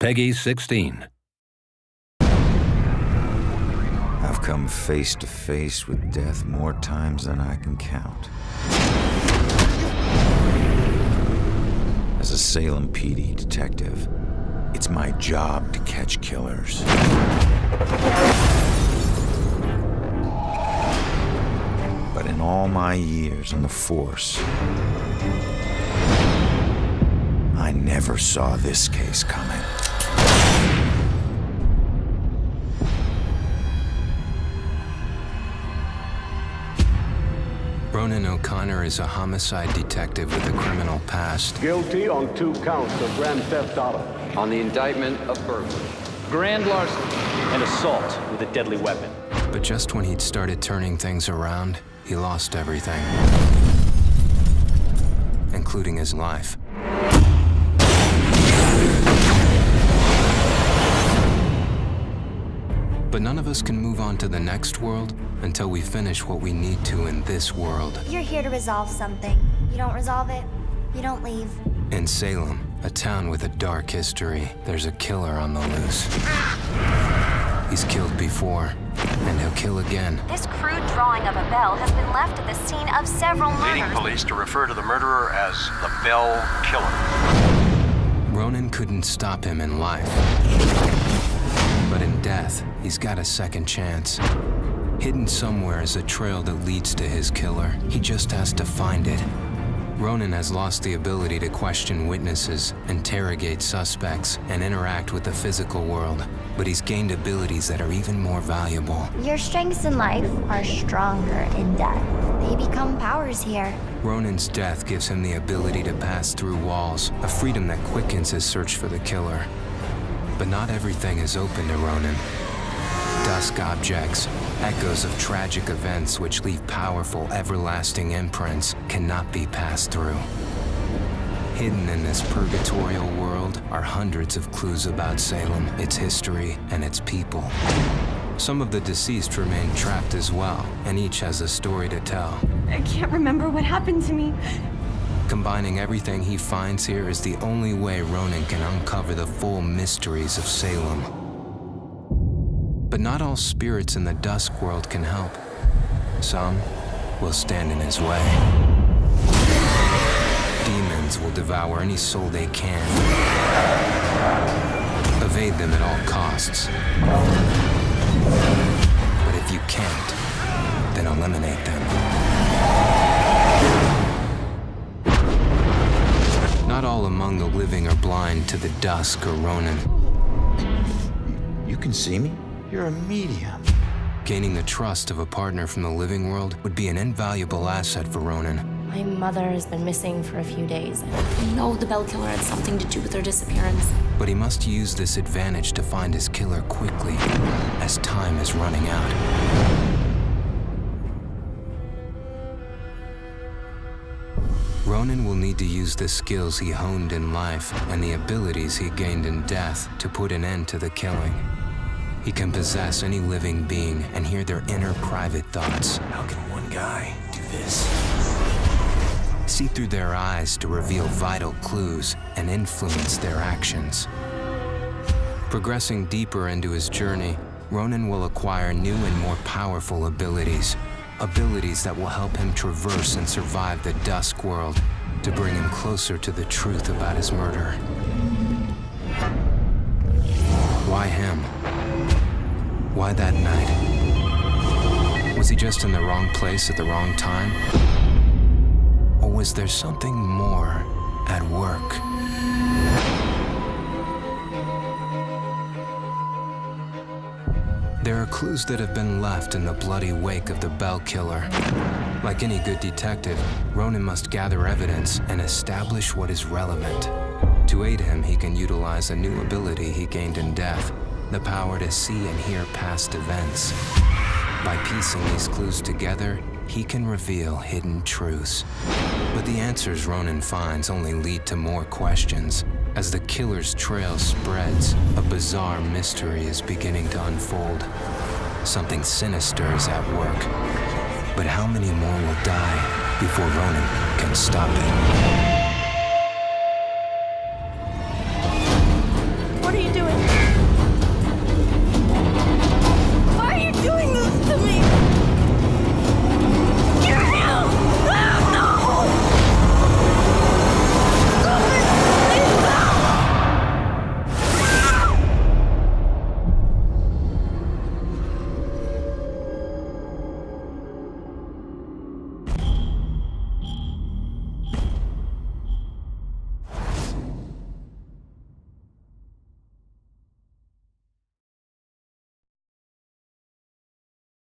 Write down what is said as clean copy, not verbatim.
Peggy 16. I've come face to face with death more times than I can count. As a Salem PD detective, it's my job to catch killers. But in all my years on the force, I never saw this case coming. Ronan O'Connor is a homicide detective with a criminal past. Guilty on 2 counts of grand theft auto. On the indictment of burglary. Grand larceny and assault with a deadly weapon. But just when he'd started turning things around, he lost everything, including his life. But none of us can move on to the next world until we finish what we need to in this world. You're here to resolve something. You don't resolve it, you don't leave. In Salem, a town with a dark history, there's a killer on the loose. He's killed before, and he'll kill again. This crude drawing of a bell has been left at the scene of several murders. Leading police to refer to the murderer as the Bell Killer. Ronan couldn't stop him in life. But in death, he's got a second chance. Hidden somewhere is a trail that leads to his killer. He just has to find it. Ronan has lost the ability to question witnesses, interrogate suspects, and interact with the physical world. But he's gained abilities that are even more valuable. Your strengths in life are stronger in death. They become powers here. Ronan's death gives him the ability to pass through walls, a freedom that quickens his search for the killer. But not everything is open to Ronan. Dusk objects, echoes of tragic events which leave powerful, everlasting imprints, cannot be passed through. Hidden in this purgatorial world are hundreds of clues about Salem, its history, and its people. Some of the deceased remain trapped as well, and each has a story to tell. I can't remember what happened to me. Combining everything he finds here is the only way Ronan can uncover the full mysteries of Salem. But not all spirits in the dusk world can help. Some will stand in his way. Demons will devour any soul they can. Evade them at all costs. But if you can't, then eliminate them. Not all among the living are blind to the dusk or Ronan. You can see me? You're a medium. Gaining the trust of a partner from the living world would be an invaluable asset for Ronan. My mother has been missing for a few days. I know the Bell Killer had something to do with her disappearance. But he must use this advantage to find his killer quickly, as time is running out. Ronan will need to use the skills he honed in life and the abilities he gained in death to put an end to the killing. He can possess any living being and hear their inner private thoughts. How can one guy do this? See through their eyes to reveal vital clues and influence their actions. Progressing deeper into his journey, Ronan will acquire new and more powerful abilities. Abilities that will help him traverse and survive the dusk world to bring him closer to the truth about his murder. Why him? Why that night? Was he just in the wrong place at the wrong time? Or was there something more at work? There are clues that have been left in the bloody wake of the Bell Killer. Like any good detective, Ronan must gather evidence and establish what is relevant. To aid him, he can utilize a new ability he gained in death, the power to see and hear past events. By piecing these clues together, he can reveal hidden truths. But the answers Ronan finds only lead to more questions. As the killer's trail spreads, a bizarre mystery is beginning to unfold. Something sinister is at work. But how many more will die before Ronan can stop it?